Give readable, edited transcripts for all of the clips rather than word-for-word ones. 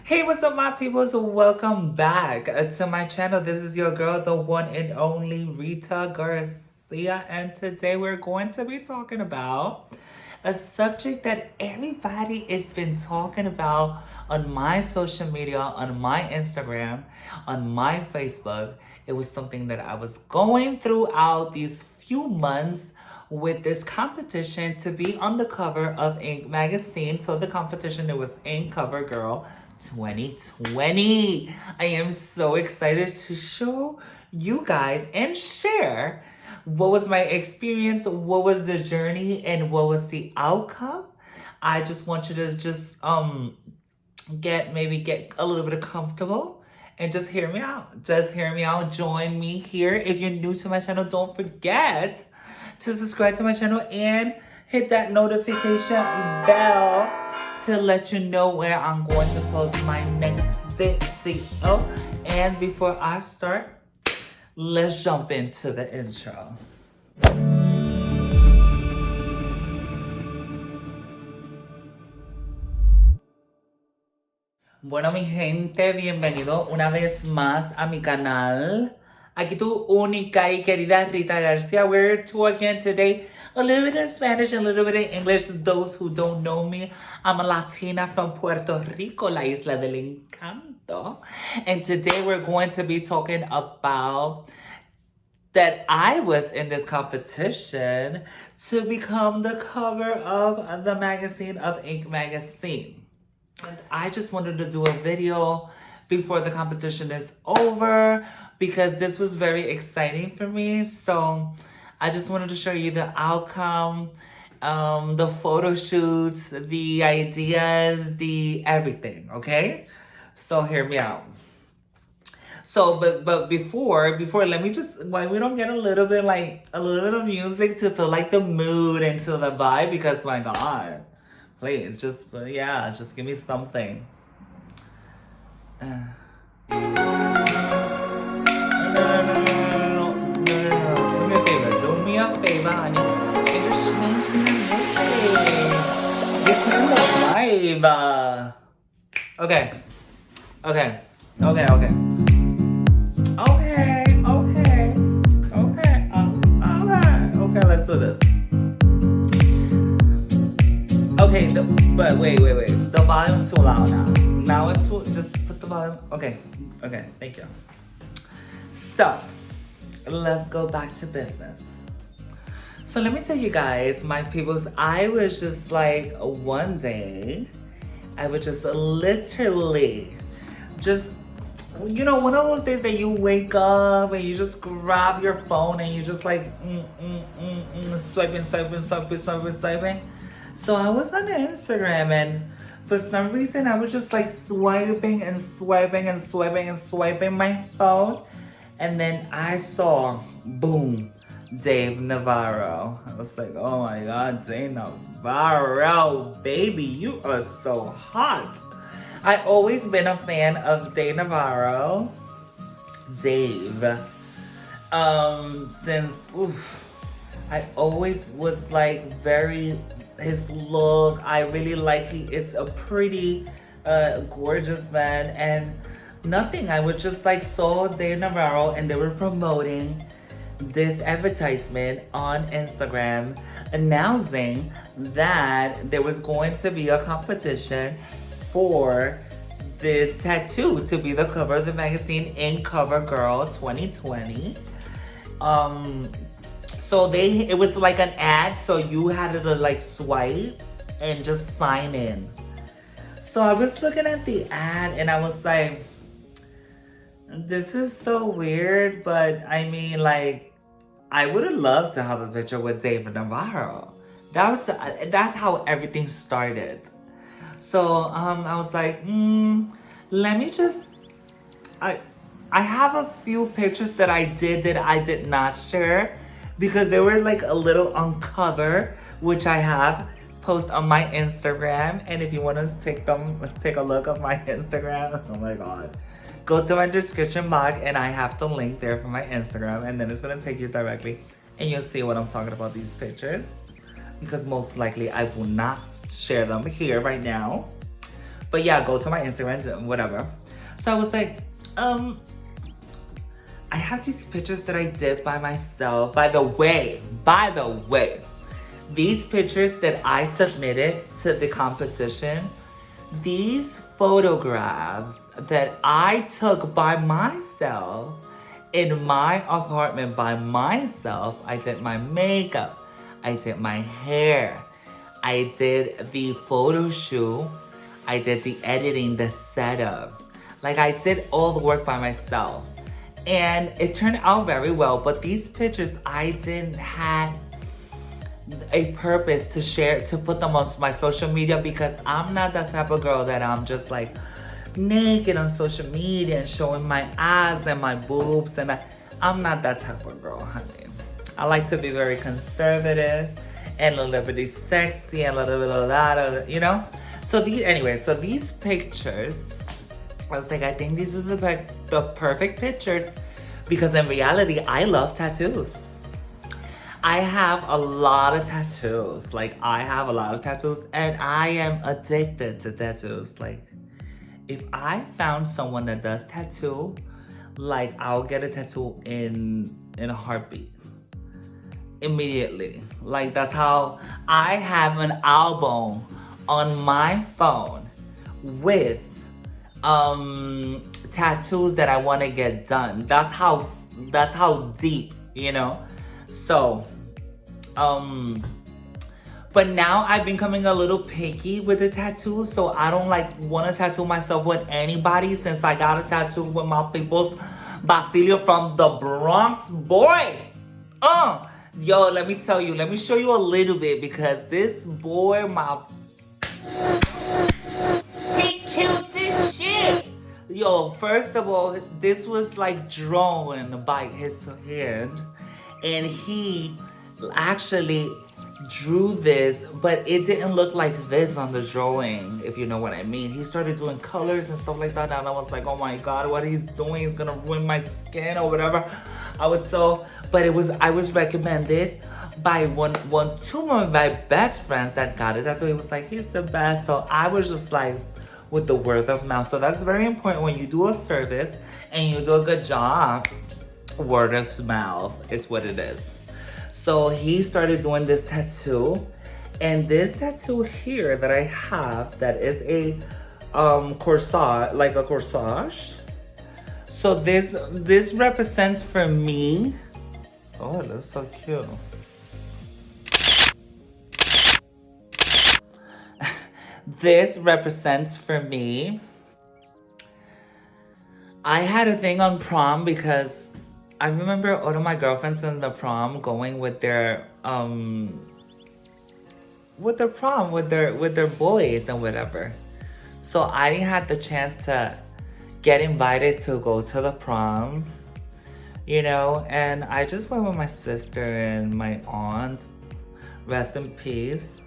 Hey, what's up, my people? So welcome back to my channel. This is your girl, the one and only Rita Garcia, and today we're going to be talking about a subject that everybody has been talking about on my social media, on my Instagram, on my Facebook. It was something that I was going throughout these few months with this competition to be on the cover of Ink magazine. So the competition, it was Ink Cover Girl 2020. I am so excited to show you guys and share what was my experience, what was the journey, and what was the outcome. I just want you to just get a little bit comfortable and just hear me out. Just hear me out. Join me here. If you're new to my channel, don't forget to subscribe to my channel and hit that notification bell to let you know where I'm going to post my next video. And before I start, let's jump into the intro. Bueno, mi gente, bienvenido una vez más a mi canal. Aquí tu única y querida Rita Garcia. We're talking today a little bit of Spanish, a little bit of English. Those who don't know me, I'm a Latina from Puerto Rico, la isla del encanto. And today we're going to be talking about that I was in this competition to become the cover of the magazine of Ink magazine. And I just wanted to do a video before the competition is over because this was very exciting for me. So I just wanted to show you the outcome, the photo shoots, the ideas, the everything, okay? So hear me out. So, but before, let me just, why we don't get a little bit of music to feel like the mood and to the vibe, because my God. Please, just give me something. No. Do me a favor, honey. And just change the music. Give me the vibe. Okay. Okay, let's do this. Okay, but wait. The volume's too loud now. Now it's too, just put the volume. Okay, thank you. So, let's go back to business. So let me tell you guys, my peoples, I was just like, one day, I was just literally, just, you know, one of those days that you wake up and you just grab your phone and you just like, swiping. So I was on Instagram and for some reason I was just like swiping my phone. And then I saw, boom, Dave Navarro. I was like, oh my God, Dave Navarro, baby, you are so hot. I always been a fan of Dave Navarro. Dave. I always was like his look, I really like, he is a pretty gorgeous man, and nothing, I was just like saw Dave Navarro and they were promoting this advertisement on Instagram announcing that there was going to be a competition for this tattoo to be the cover of the magazine Ink Cover Girl 2020. So it was like an ad, so you had to like swipe and just sign in. So I was looking at the ad and I was like, this is so weird, but I mean, like, I would have loved to have a picture with David Navarro. That's how everything started. So I was like, let me just, I have a few pictures that I did not share, because they were like a little uncover, which I have post on my Instagram. And if you want to take a look at my Instagram, oh my God, go to my description box and I have the link there for my Instagram, and then it's gonna take you directly and you'll see what I'm talking about, these pictures, because most likely I will not share them here right now. But yeah, go to my Instagram, whatever. So I was like, I have these pictures that I did by myself. By the way, these pictures that I submitted to the competition, these photographs that I took by myself in my apartment by myself. I did my makeup, I did my hair, I did the photo shoot, I did the editing, the setup. Like, I did all the work by myself. And it turned out very well, but these pictures, I didn't have a purpose to share, to put them on my social media, because I'm not that type of girl that I'm just like naked on social media and showing my ass and my boobs, and I'm not that type of girl, honey. I like to be very conservative and a little bit sexy and a little bit of that, you know? So these pictures, I was like, I think these are the perfect pictures, because in reality, I love tattoos. I have a lot of tattoos. Like, I have a lot of tattoos, and I am addicted to tattoos. Like, if I found someone that does tattoo, like, I'll get a tattoo in a heartbeat. Immediately. Like, that's how I have an album on my phone with tattoos that I want to get done. That's how deep, you know? So, but now I've been becoming a little picky with the tattoos, so I don't like want to tattoo myself with anybody, since I got a tattoo with my people's Basilio from the Bronx, boy. Yo, let me tell you, let me show you a little bit, because this boy, he killed this shit. Yo, first of all, this was like drawn by his hand, and he actually drew this, but it didn't look like this on the drawing, if you know what I mean. He started doing colors and stuff like that, and I was like, oh my god, what he's doing is gonna ruin my skin or whatever. I was recommended by two of my best friends that got it. That's why he was like, he's the best. So I was just like, with the word of mouth. So that's very important when you do a service and you do a good job. Word of mouth is what it is. So he started doing this tattoo, and this tattoo here that I have, that is a corsage, like a corsage. So this represents for me. Oh, it looks so cute. This represents for me. I had a thing on prom, because I remember all of my girlfriends in the prom going with their boys and whatever. So I didn't have the chance to get invited to go to the prom, you know, and I just went with my sister and my aunt, rest in peace.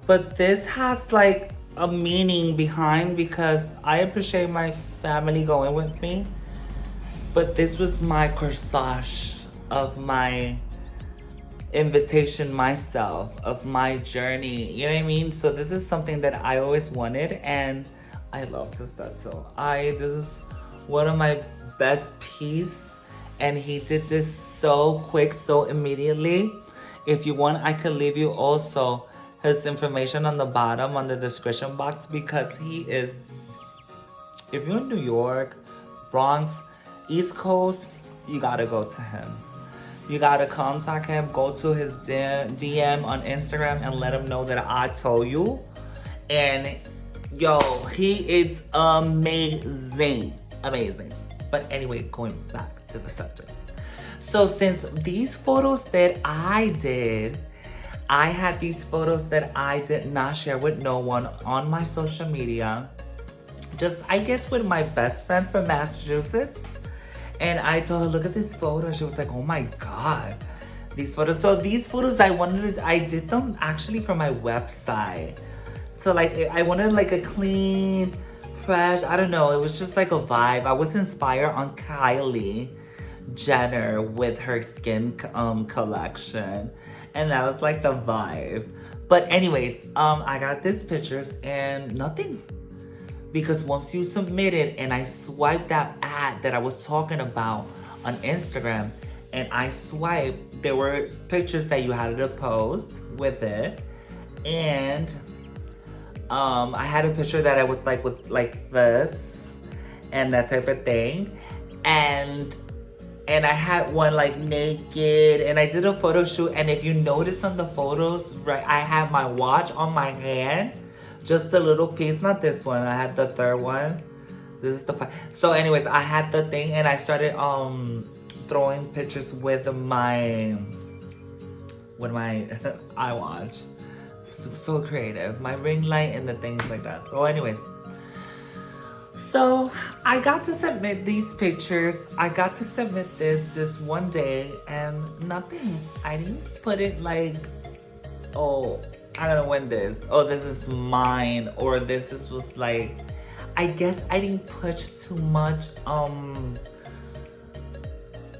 But this has like a meaning behind, because I appreciate my family going with me. But this was my corsage of my invitation myself, of my journey, you know what I mean? So this is something that I always wanted, and I love this tattoo. This is one of my best pieces, and he did this so quick, so immediately. If you want, I could leave you also his information on the bottom, on the description box, because he is, if you're in New York, Bronx, East Coast, you gotta go to him. You gotta contact him, go to his DM on Instagram and let him know that I told you. And yo, he is amazing. Amazing. But anyway, going back to the subject. So since these photos that I did, I had these photos that I did not share with no one on my social media. Just, I guess, with my best friend from Massachusetts. And I told her, look at this photo. She was like, oh my god, these photos. So these photos, I did them actually for my website. So like, I wanted like a clean, fresh, I don't know. It was just like a vibe. I was inspired on Kylie Jenner with her skin collection. And that was like the vibe. But anyways, I got these pictures and nothing. because once you submit it and I swipe that ad that I was talking about on Instagram and I swipe, there were pictures that you had to post with it, and I had a picture that I was like with like this and that type of thing, and I had one like naked, and I did a photo shoot, and if you notice on the photos, right, I had my watch on my hand, just a little piece, not this one, I had the third one. This is the so anyways, I had the thing, and I started throwing pictures with my iWatch. So creative, my ring light and the things like that. So anyways, so I got to submit these pictures. I got to submit this one day, and nothing. I didn't put it like, oh, I'm gonna win this. Oh, this is mine. Or was like, I guess I didn't put too much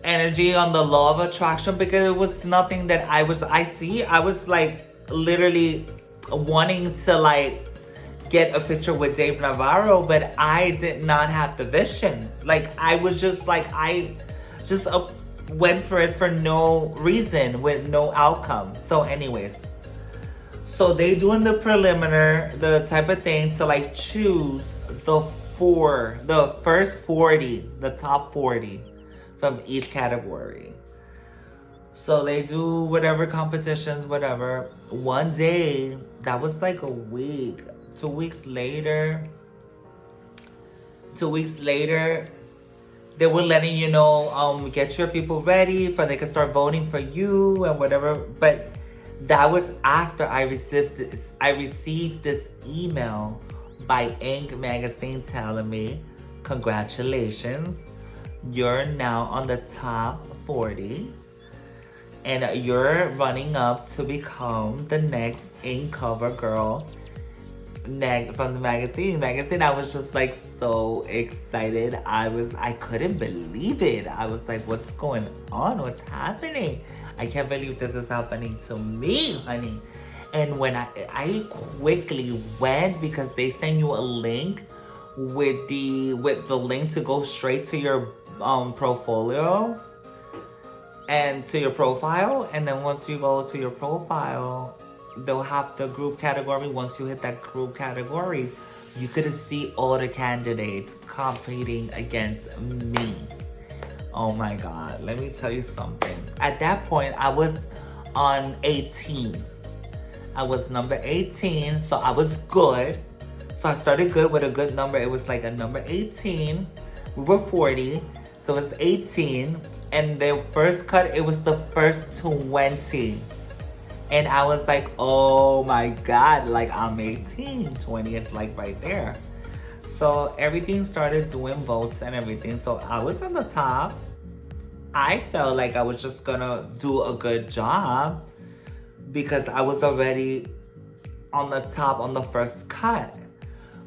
energy on the law of attraction, because it was nothing that I was like literally wanting to like get a picture with Dave Navarro, but I did not have the vision. Like I was just like, I just went for it for no reason, with no outcome. So anyways, so they doing the preliminary, the type of thing to like choose the first 40, the top 40 from each category. So they do whatever competitions, whatever. One day, that was like a week. 2 weeks later, they were letting you know, get your people ready for they could start voting for you and whatever. But that was after I received this email by Inc. magazine telling me, congratulations, you're now on the top 40. And you're running up to become the next Ink cover girl from the magazine. I was just like so excited. I couldn't believe it. I was like, what's going on? What's happening? I can't believe this is happening to me, honey. And when I quickly went, because they send you a link with the link to go straight to your portfolio and to your profile. And then once you go to your profile, they'll have the group category. Once you hit that group category, you could see all the candidates competing against me. Oh my God, let me tell you something. At that point, I was on 18. I was number 18, so I was good. So I started good with a good number. It was like a number 18. We were 40, so it's 18. And the first cut, it was the first 20. And I was like, oh my God, like I'm 18, 20 is like right there. So everything started doing votes and everything. So I was on the top. I felt like I was just gonna do a good job because I was already on the top on the first cut,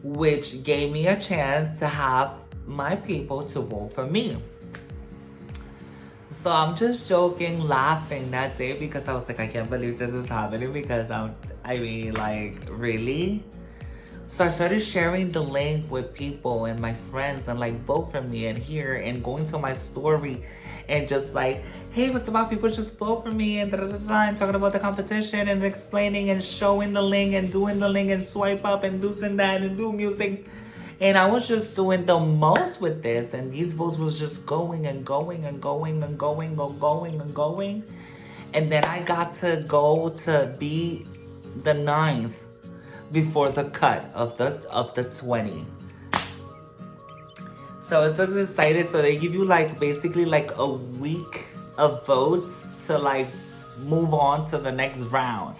which gave me a chance to have my people to vote for me. So I'm just joking, laughing that day because I was like, I can't believe this is happening, because I mean, like, really? So I started sharing the link with people and my friends and like, vote for me and here, and going to my story and just like, hey, what's about people just vote for me and and talking about the competition and explaining and showing the link and doing the link and swipe up and do that and do music. And I was just doing the most with this, and these votes was just going and going and going and going and going and going. And then I got to go to be the 9th before the cut of the 20. So I was so excited. So they give you like basically like a week of votes to like move on to the next round.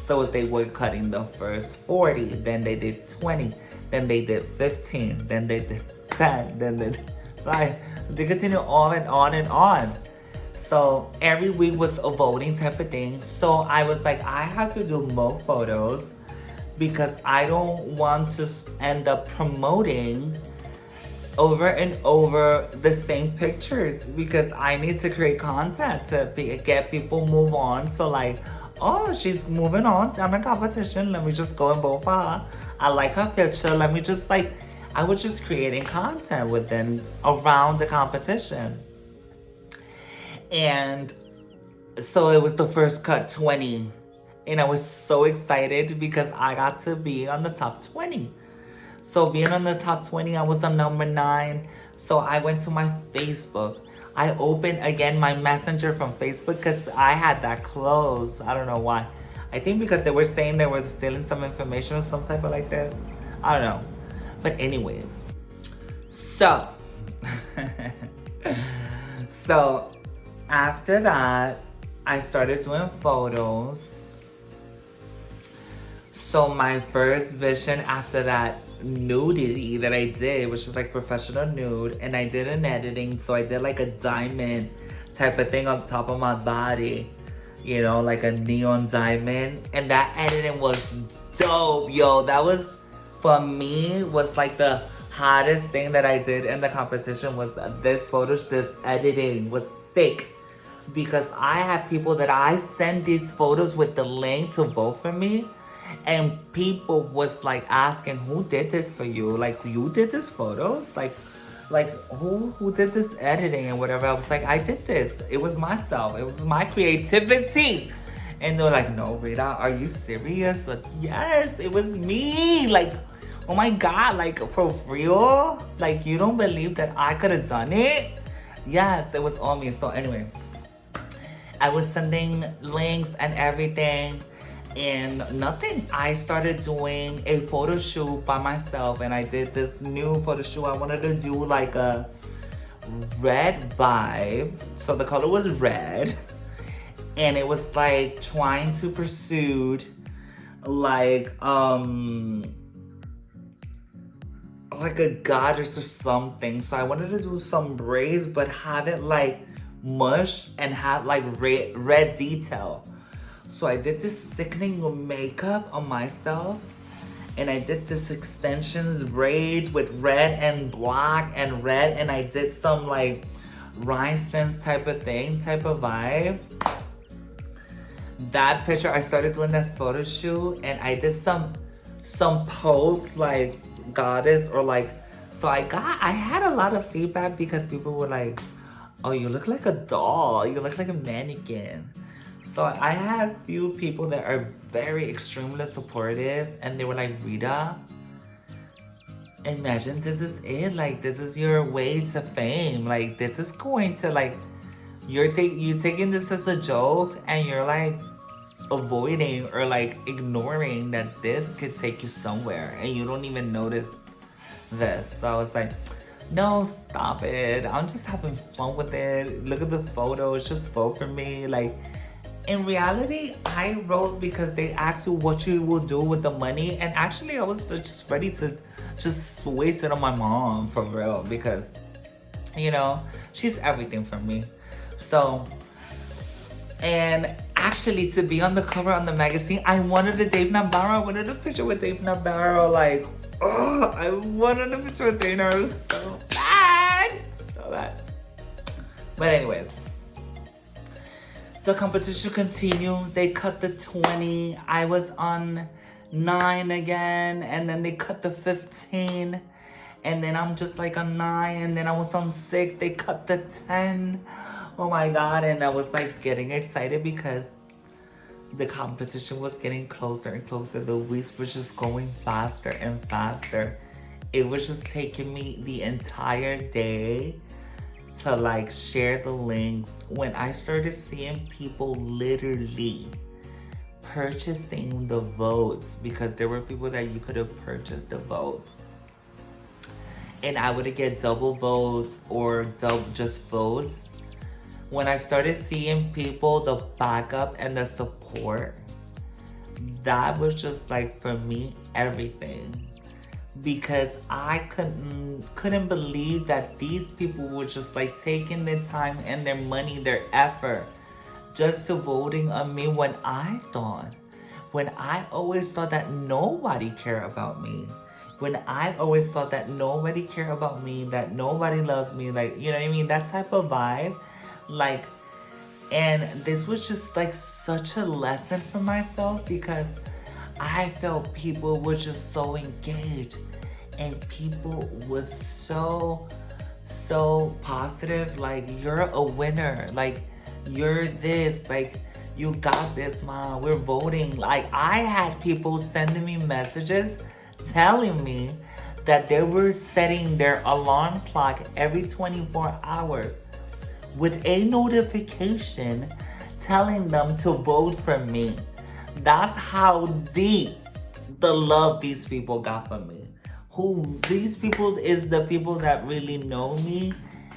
So they were cutting the first 40, then they did 20. Then they did 15, then they did 10, then they did 5. They continue on and on and on. So every week was a voting type of thing. So I was like, I have to do more photos because I don't want to end up promoting over and over the same pictures, because I need to create content to get people move on to like, oh, she's moving on down the competition. Let me just go and vote for her. I like her picture. Let me just like, I was just creating content within, around the competition. And so it was the first cut 20. And I was so excited because I got to be on the top 20. So being on the top 20, I was on number 9. So I went to my Facebook. I opened again my messenger from Facebook because I had that closed. I don't know why. I think because they were saying they were stealing some information or some type of like that. I don't know. But anyways. So. So after that, I started doing photos. So my first vision after that nudity that I did, which was like professional nude, and I did an editing, so I did like a diamond type of thing on top of my body, you know, like a neon diamond, and that editing was dope, yo. That was, for me, was like the hottest thing that I did in the competition. Was this photos, this editing was sick, because I have people that I send these photos with the link to vote for me. And people was like asking, who did this for you? Like, you did this photos? Like who did this editing and whatever? I was like, I did this. It was myself. It was my creativity. And they're like, no, Rita, are you serious? Like, yes, it was me. Like, oh my God, like, for real? Like, you don't believe that I could have done it? Yes, it was all me. So anyway, I was sending links and everything. And nothing. I started doing a photo shoot by myself, and I did this new photo shoot. I wanted to do like a red vibe. So the color was red. And it was like trying to pursue like a goddess or something. So I wanted to do some braids, but have it like mush and have like red detail. So I did this sickening makeup on myself, and I did this extensions braids with red and black and red, and I did some like rhinestones type of thing, type of vibe. That picture, I started doing that photo shoot, and I did some posts like goddess or like, so I had a lot of feedback because people were like, oh, you look like a doll, you look like a mannequin. So I had a few people that are very extremely supportive, and they were like, Rita, imagine this is it. Like, this is your way to fame. Like, this is going to like, you're taking this as a joke, and you're like avoiding or like ignoring that this could take you somewhere, and you don't even notice this. So I was like, no, stop it. I'm just having fun with it. Look at the photos, just vote for me. Like, in reality, I wrote because they asked you what you will do with the money. And actually, I was just ready to just waste it on my mom, for real. Because, you know, she's everything for me. So, and actually, to be on the cover on the magazine, I wanted a Dave Navarro. I wanted a picture with Dave Navarro. Like, oh, I wanted a picture with Dave Navarro so bad. So bad. But anyways. The competition continues. They cut the 20. I was on 9 again, and then they cut the 15. And then I'm just like on 9, and then I was on 6. They cut the 10. Oh my God. And I was like getting excited because the competition was getting closer and closer. The weeks were just going faster and faster. It was just taking me the entire day to like share the links. When I started seeing people literally purchasing the votes, because there were people that you could have purchased the votes, and I would get double votes or just votes. When I started seeing people, the backup and the support, that was just like, for me, everything. Because I couldn't believe that these people were just like taking their time and their money, their effort, just to voting on me, when I always thought that nobody cared about me. When I always thought that nobody cared about me, that nobody loves me, like, you know what I mean? That type of vibe. Like, and this was just like such a lesson for myself, because I felt people were just so engaged and people was so positive. Like, you're a winner, like you're this, like you got this, mom, we're voting. Like, I had people sending me messages telling me that they were setting their alarm clock every 24 hours with a notification telling them to vote for me. That's how deep the love these people got for me. Who these people is the people that really know me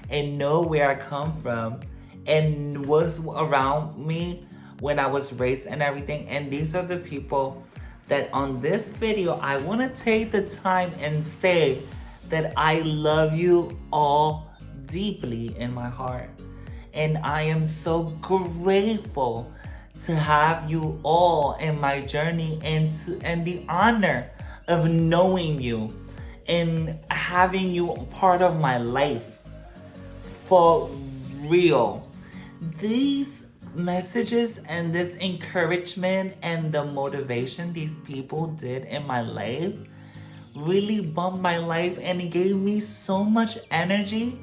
and know where I come from and was around me when I was raised and everything. And these are the people that on this video, I want to take the time and say that I love you all deeply in my heart. And I am so grateful to have you all in my journey and the honor of knowing you and having you part of my life. For real. These messages and this encouragement and the motivation these people did in my life really bumped my life, and it gave me so much energy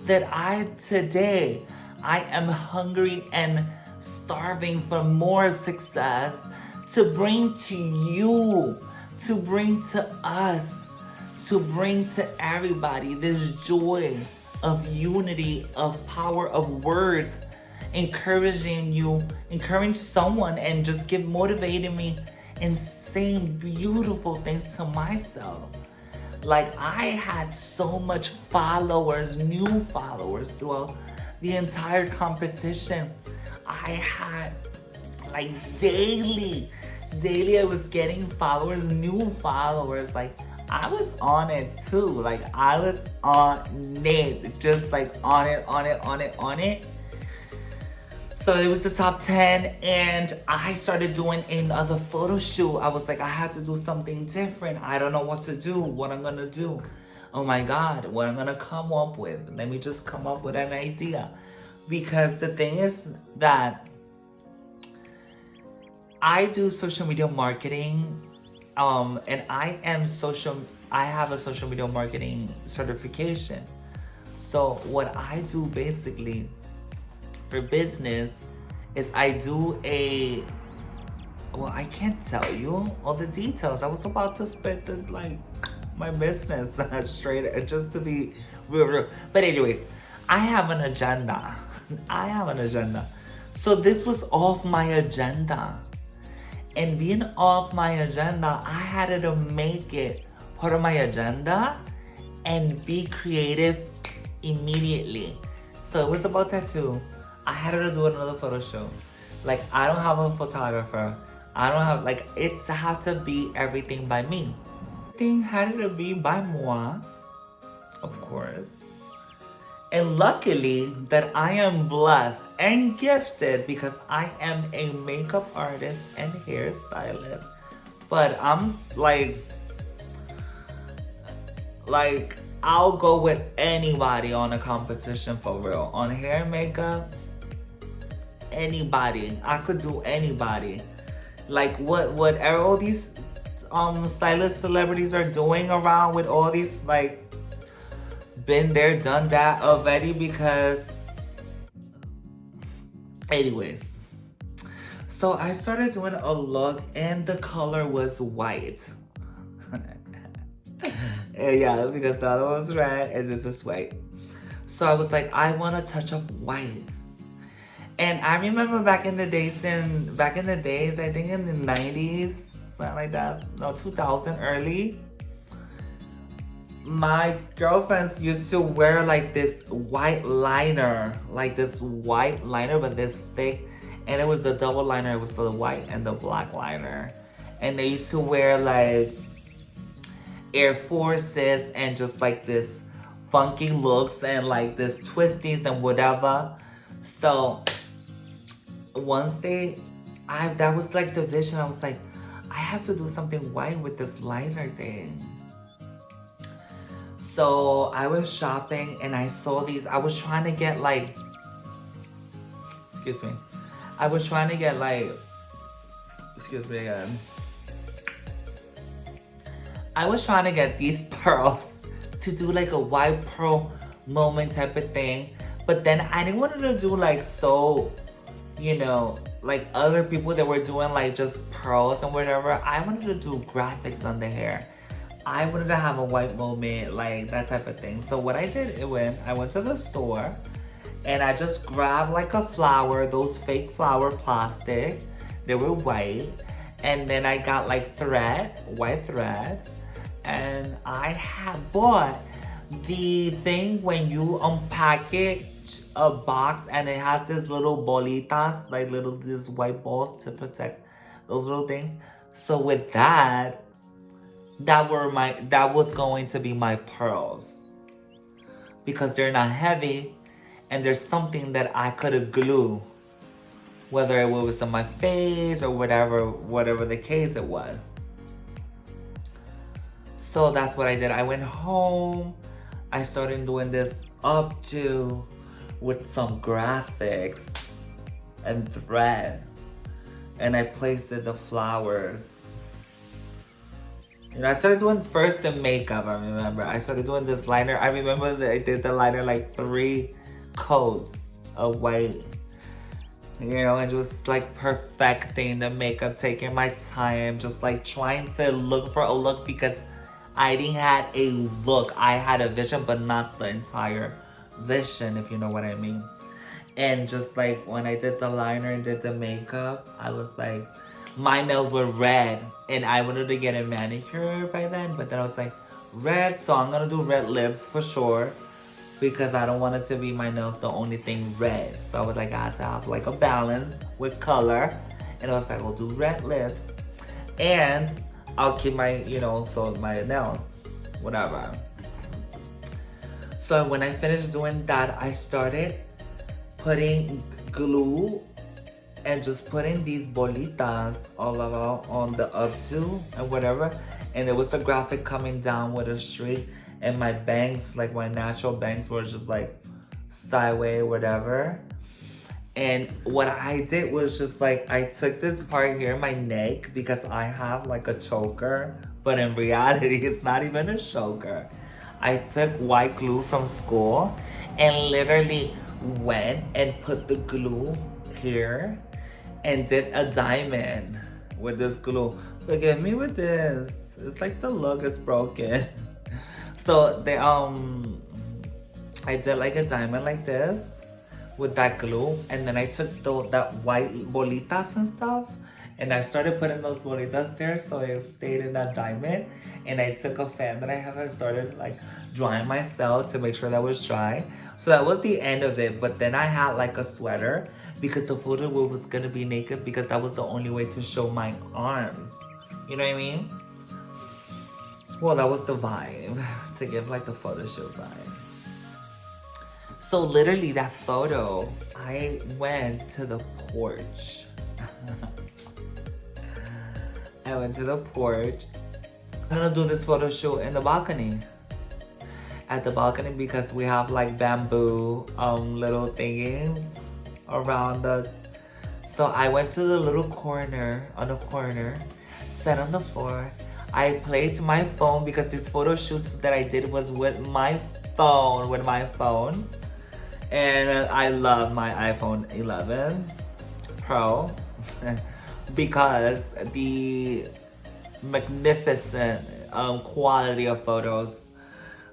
that today I am hungry and starving for more success to bring to you, to bring to us, to bring to everybody this joy of unity, of power of words, encouraging you, encourage someone, and just motivating me and saying beautiful things to myself. Like, I had so much followers, new followers throughout the entire competition. I had like daily I was getting followers, new followers. Like, I was on it too. Like, I was on it, just like on it. So it was the top 10, and I started doing another photo shoot. I was like, I had to do something different. I don't know what to do, what I'm gonna do. Oh my God, what I'm gonna come up with. Let me just come up with an idea. Because the thing is that I do social media marketing, and I have a social media marketing certification. So what I do basically for business is I can't tell you all the details. I was about to spit my business straight, just to be real. But anyways, I have an agenda. So this was off my agenda. And being off my agenda, I had to make it part of my agenda and be creative immediately. So it was about that too. I had to do another photo shoot. Like, I don't have a photographer. I don't have, it's have to be everything by me. Everything had to be by moi, of course. And luckily that I am blessed and gifted because I am a makeup artist and hairstylist. But I'm like I'll go with anybody on a competition, for real. On hair and makeup, anybody. I could do anybody. Like what all these stylist celebrities are doing around with all these, been there, done that already. Because anyways, so I started doing a look and the color was white. Yeah, because the other one's red and this is white. So I was like, I want a touch of white. And I remember back in the days, I think in the 90s, something like that, no, 2000 early, my girlfriends used to wear this white liner, but this thick, and it was the double liner. It was the white and the black liner, and they used to wear Air Forces and just this funky looks and this twisties and whatever. So once that was the vision. I was like, I have to do something white with this liner thing. So I was shopping and I saw these. I was trying to get excuse me. I was trying to get excuse me again. I was trying to get these pearls to do like a white pearl moment type of thing. But then I didn't want to do like so, you know, like other people that were doing like just pearls and whatever. I wanted to do graphics on the hair. I wanted to have a white moment, like that type of thing. So what I did, I went to the store and I just grabbed like a flower, those fake flower plastic. They were white. And then I got like thread, white thread. And I had bought the thing when you unpackage a box and it has this little bolitas, like these white balls to protect those little things. So with that was going to be my pearls. Because they're not heavy and there's something that I could glue. Whether it was on my face or whatever the case it was. So that's what I did. I went home. I started doing this updo with some graphics and thread. And I placed the flowers. You know, I started doing first the makeup, I remember. I started doing this liner. I remember that I did the liner like 3 coats of white. You know, and just like perfecting the makeup, taking my time, just like trying to look for a look because I didn't have a look. I had a vision, but not the entire vision, if you know what I mean. And just like when I did the liner and did the makeup, I was like, my nails were red and I wanted to get a manicure by then, but then I was like, red, so I'm gonna do red lips for sure. Because I don't want it to be my nails the only thing red. So I was like, I had to have like a balance with color. And I was like, I'll do red lips. And I'll keep my, you know, so my nails, whatever. So when I finished doing that, I started putting glue and just putting these bolitas all around on the updo and whatever. And there was a graphic coming down with a streak. And my bangs, like my natural bangs, were just like sideways, whatever. And what I did was just like, I took this part here, my neck, because I have like a choker. But in reality, it's not even a choker. I took white glue from school and literally went and put the glue here and did a diamond with this glue. Forgive me with this. It's like the look is broken. So they I did like a diamond like this with that glue, and then I took that white bolitas and stuff, and I started putting those bolitas there so it stayed in that diamond. And I took a fan that I have and started like drying myself to make sure that was dry. So that was the end of it. But then I had like a sweater because the photo was gonna be naked because that was the only way to show my arms. You know what I mean? Well, that was the vibe, to give like the photo shoot vibe. So literally that photo, I went to the porch. I went to the porch. I'm gonna do this photo shoot in the balcony. At the balcony because we have like bamboo little thingies around us. So I went to the little corner, sat on the floor. I placed my phone because this photo shoot that I did was with my phone. And I love my iPhone 11 Pro because the magnificent quality of photos.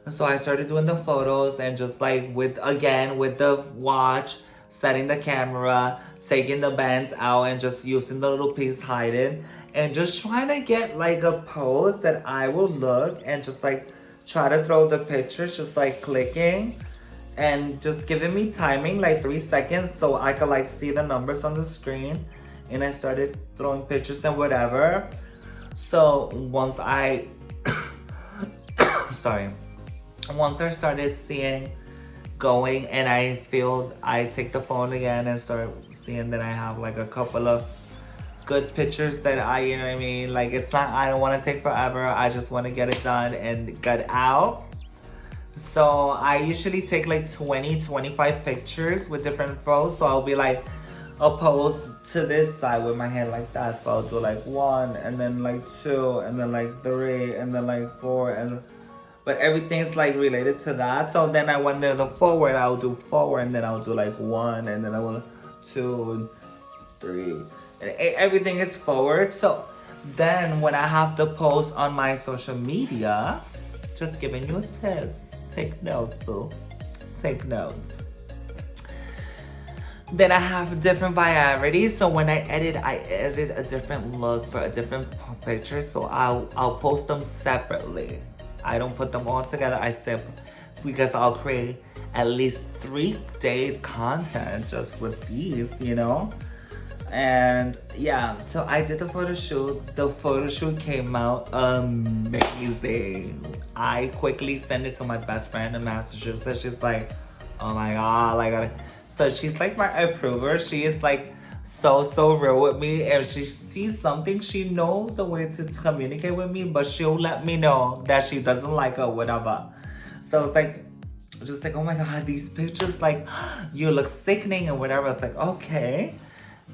So I started doing the photos and just like with the watch, setting the camera, taking the bands out and just using the little piece hiding. And just trying to get like a pose that I will look and just like try to throw the pictures, just like clicking and just giving me timing like 3 seconds so I could like see the numbers on the screen. And I started throwing pictures and whatever. So once I started seeing going and I take the phone again and start seeing that I have like a couple of good pictures that you know what I mean? Like it's not, I don't want to take forever. I just want to get it done and get out. So I usually take like 20, 25 pictures with different photos. So I'll be like opposed to this side with my hand like that. So I'll do like 1 and then like 2 and then like 3 and then like 4 and but everything's like related to that. So then I went to the forward, I'll do forward and then I'll do like 1 and then I will 2, 3 and everything is forward. So then when I have to post on my social media, just giving you tips. Take notes, boo. Take notes. Then I have different varieties. So when I edit a different look for a different picture. So I'll post them separately. I don't put them all together. I separate because I'll create at least 3 days content just with these, you know? And yeah, so I did the photo shoot. The photo shoot came out amazing. I quickly sent it to my best friend in Massachusetts. She's like, oh my god, like, so she's like my approver. She is like so real with me. If she sees something, she knows the way to communicate with me, but she'll let me know that she doesn't like it or whatever. So it's like, just like, oh my god, these pictures, like, you look sickening and whatever. It's like, okay.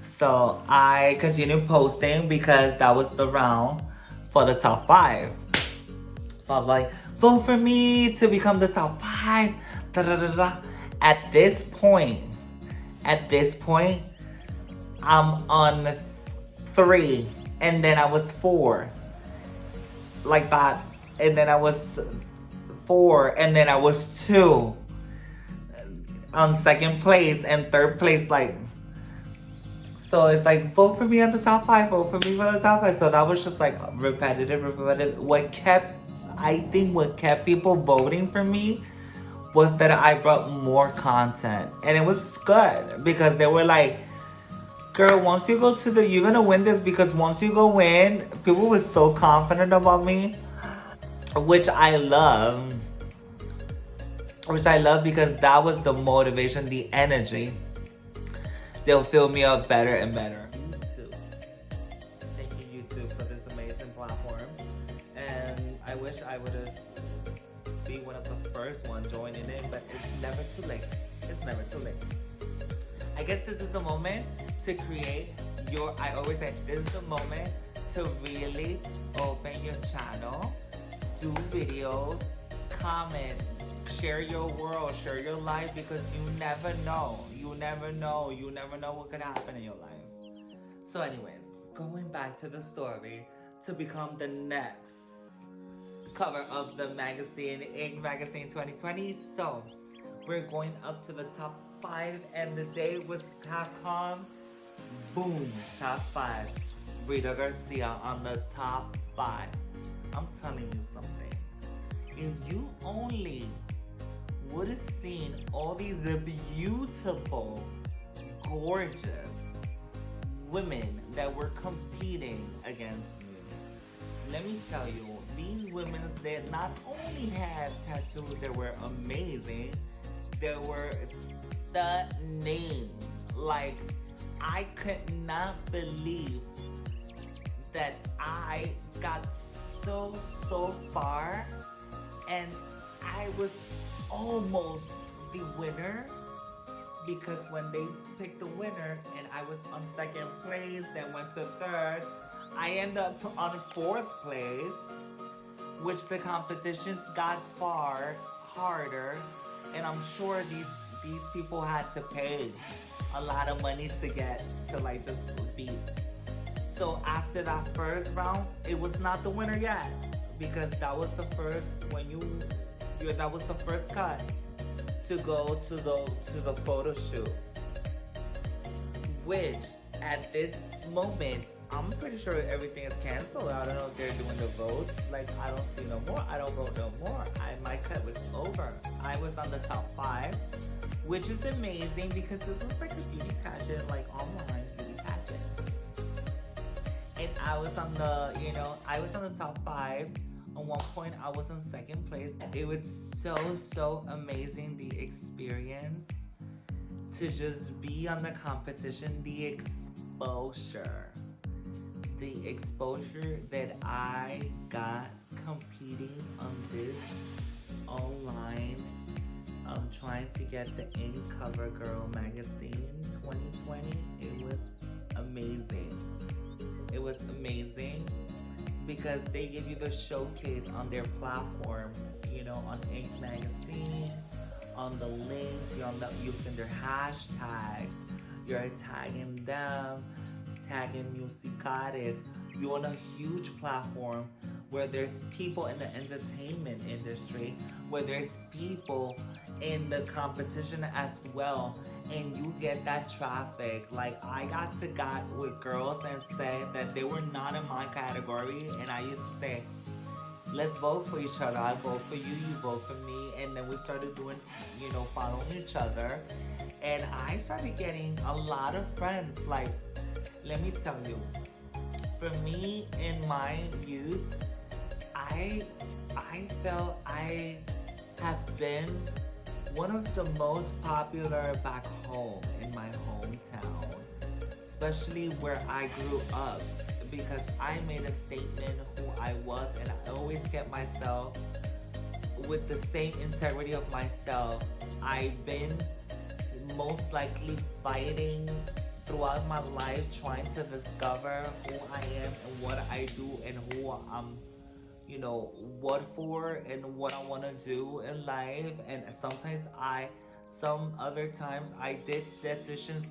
So I continued posting because that was the round for the top 5. So I was like, vote for me to become the top 5. Da, da, da, da. At this point, I'm on 3, and then I was 4, like that, and then I was 4, and then I was 2 on 2nd place, and 3rd place, like. So it's like, vote for me on the top 5, vote for me for the top 5. So that was just like repetitive. I think what kept people voting for me was that I brought more content. And it was good because they were like, girl, once you go to you're gonna win this, because once you go in, people were so confident about me, which I love because that was the motivation, the energy. They'll fill me up better and better. YouTube. Thank you, YouTube, for this amazing platform. And I wish I would have been one of the first one joining in, but it's never too late. It's never too late. I guess this is the moment to create I always say, this is the moment to really open your channel, do videos, comment, share your world, share your life, because you never know what could happen in your life. So anyways, going back to the story, to become the next cover of the magazine, Ink Magazine 2020. So we're going up to the top 5, and the day was calm. Boom, top 5. Rita Garcia on the top 5. I'm telling you something. If you only would have seen all these beautiful, gorgeous women that were competing against me, let me tell you, these women that not only had tattoos that were amazing, they were stunning. Like, I could not believe that I got so far, and I was almost the winner, because when they picked the winner and I was on 2nd place, then went to 3rd, I ended up on 4th place, which the competitions got far harder, and I'm sure these people had to pay a lot of money to get to like just beat. So after that first round, it was not the winner yet, because that was the first, that was the first cut to go to the photo shoot, which at this moment, I'm pretty sure everything is canceled. I don't know if they're doing the votes. Like, I don't see no more. I don't vote no more. My cut was over. I was on the top 5, which is amazing because this was like a beauty pageant, like online beauty pageant. And I was on the top 5. At one point, I was in 2nd place. It was so amazing, the experience to just be on the competition, the exposure that I got competing on this online trying to get the In Cover Girl magazine 2020. It was amazing. It was amazing because they give you the showcase on their platform, you know, on Ink Magazine, on the link, you're using their hashtags, you're tagging them, tagging Musicares. You're on a huge platform where there's people in the entertainment industry, where there's people in the competition as well, and you get that traffic. Like, I got to got with girls and say that they were not in my category, and I used to say, let's vote for each other. I vote for you, you vote for me, and then we started doing, you know, following each other, and I started getting a lot of friends. Like, let me tell you, for me in my youth, I felt I have been one of the most popular back home in my hometown, especially where I grew up, because I made a statement who I was, and I always kept myself with the same integrity of myself. I've been most likely fighting throughout my life, trying to discover who I am and what I do and who I'm, you know, what for and what I want to do in life. And some other times I did decisions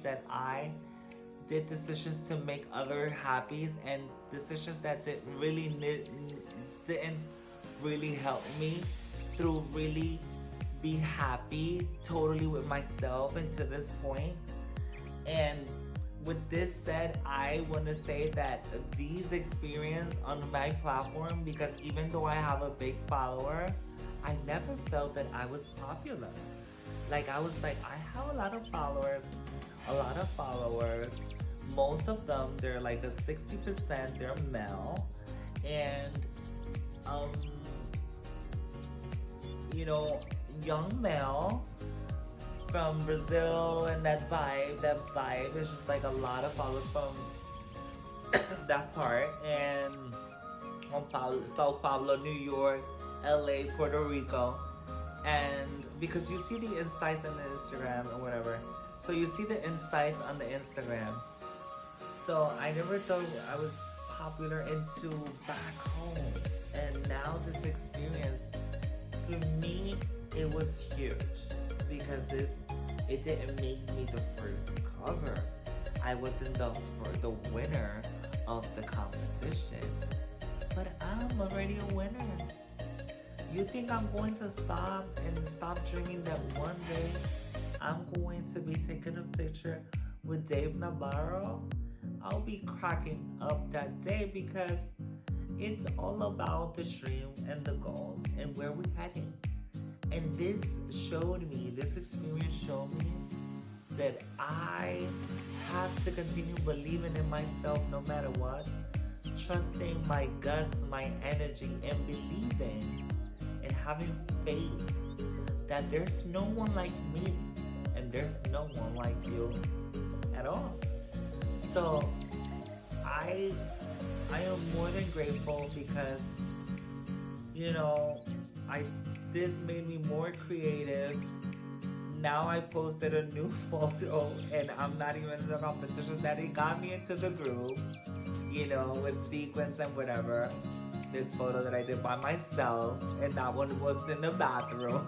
to make others happy, and decisions that didn't really help me through really be happy totally with myself and to this point. And with this said, I want to say that these experiences on my platform, because even though I have a big follower, I never felt that I was popular. Like, I was like, I have a lot of followers. Most of them, they're like a 60%, they're male. And, you know, young male from Brazil, and that vibe is just like a lot of followers from that part. And Sao Paulo, New York, LA, Puerto Rico. And because you see the insights on the Instagram or whatever, so you see the insights on the Instagram. So I never thought I was popular until back home, and now this experience, for me, it was huge, because it didn't make me the first cover. I wasn't the winner of the competition, but I'm already a winner. You think I'm going to stop dreaming that one day I'm going to be taking a picture with Dave Navarro? I'll be cracking up that day, because it's all about the dream and the goals and where we're heading. And this experience showed me that I have to continue believing in myself no matter what, trusting my guts, my energy, and believing and having faith that there's no one like me and there's no one like you at all. So I am more than grateful, because, you know, this made me more creative. Now I posted a new photo, and I'm not even in the competition, that it got me into the group, you know, with sequins and whatever. This photo that I did by myself, and that one was in the bathroom.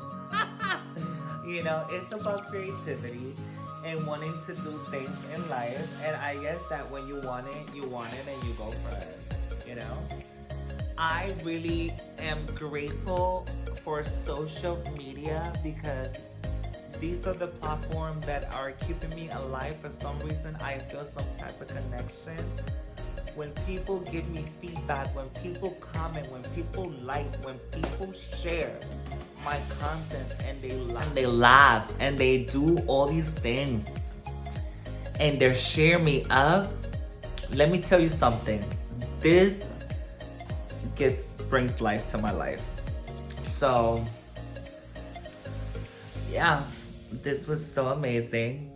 You know, it's about creativity and wanting to do things in life. And I guess that when you want it, and you go for it, you know? I really am grateful for social media, because these are the platforms that are keeping me alive. For some reason, I feel some type of connection. When people give me feedback, when people comment, when people like, when people share my content, and they laugh and they do all these things and they cheer me up, let me tell you something. This brings life to my life. So yeah, this was so amazing.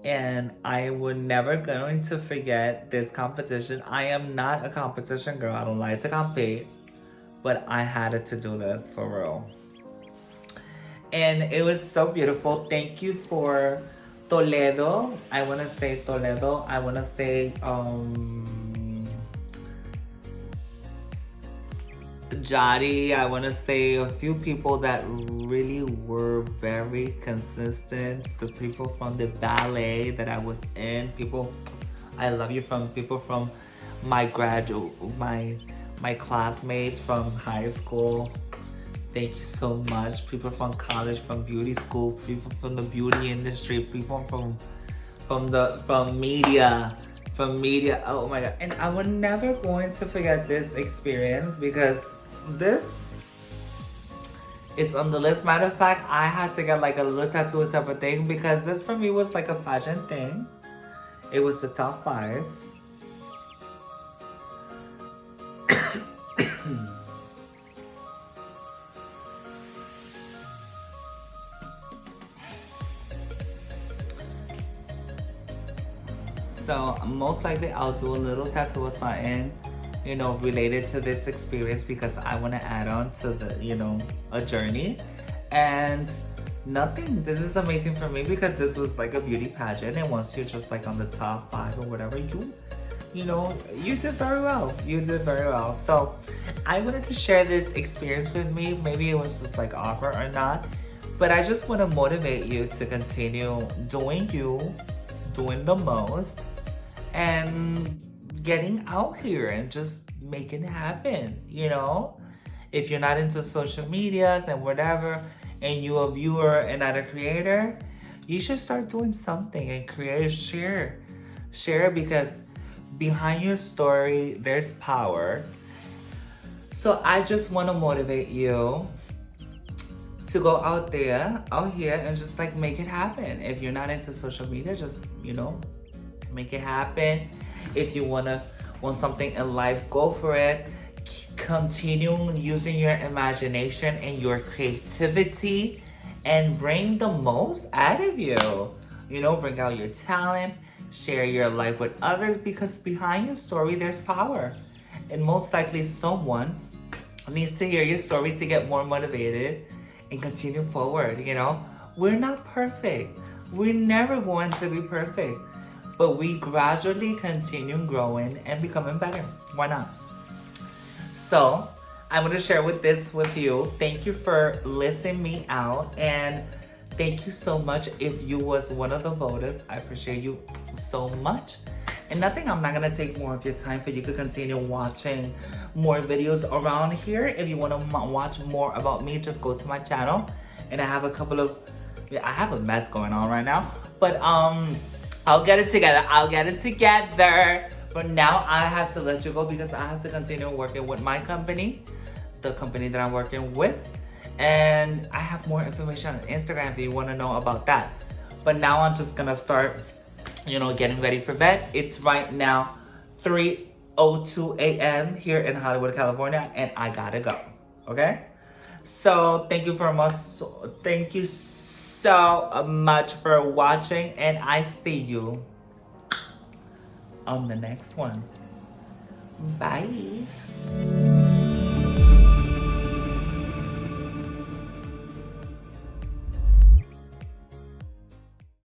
And I would never going to forget this competition. I am not a competition girl. I don't like to compete. But I had to do this for real. and it was so beautiful. Thank you for Toledo. I want to say Toledo. I want to say Jari. I want to say a few people that really were very consistent. The people from the ballet that I was in. People, I love you, from people from my my classmates from high school. Thank you so much. People from college, from beauty school, people from the beauty industry, people from media. Oh my god. And I was never going to forget this experience, because this is on the list. Matter of fact, I had to get like a little tattoo or type of thing, because this for me was like a pageant thing. It was the top 5. So most likely I'll do a little tattoo or something, you know, related to this experience, because I want to add on to the, you know, a journey. And nothing, this is amazing for me, because this was like a beauty pageant, and once you're just like on the top 5 or whatever, you know, you did very well. You did very well. So I wanted to share this experience with me. Maybe it was just like awkward or not, but I just want to motivate you to continue doing you, doing the most, and getting out here and just making it happen, you know? If you're not into social medias and whatever, and you're a viewer and not a creator, you should start doing something and create, share, because behind your story, there's power. So I just want to motivate you to go out here, and just like make it happen. If you're not into social media, just, you know, make it happen. If you want something in life, go for it. Continue using your imagination and your creativity, and bring the most out of you. You know, bring out your talent, share your life with others, because behind your story, there's power. And most likely someone needs to hear your story to get more motivated and continue forward, you know? We're not perfect. We're never going to be perfect. But we gradually continue growing and becoming better. Why not? So, I'm going to share this with you. Thank you for listening me out. And thank you so much if you was one of the voters. I appreciate you so much. And nothing, I'm not going to take more of your time, for you to continue watching more videos around here. If you want to watch more about me, just go to my channel. And I have a couple of, I have a mess going on right now. But I'll get it together. But now I have to let you go, because I have to continue working with my company, the company that I'm working with. And I have more information on Instagram if you want to know about that. But now I'm just going to start, you know, getting ready for bed. It's right now 3:02 a.m. here in Hollywood, California, and I gotta go. Okay? So thank you so much for watching, and I see you on the next one. Bye.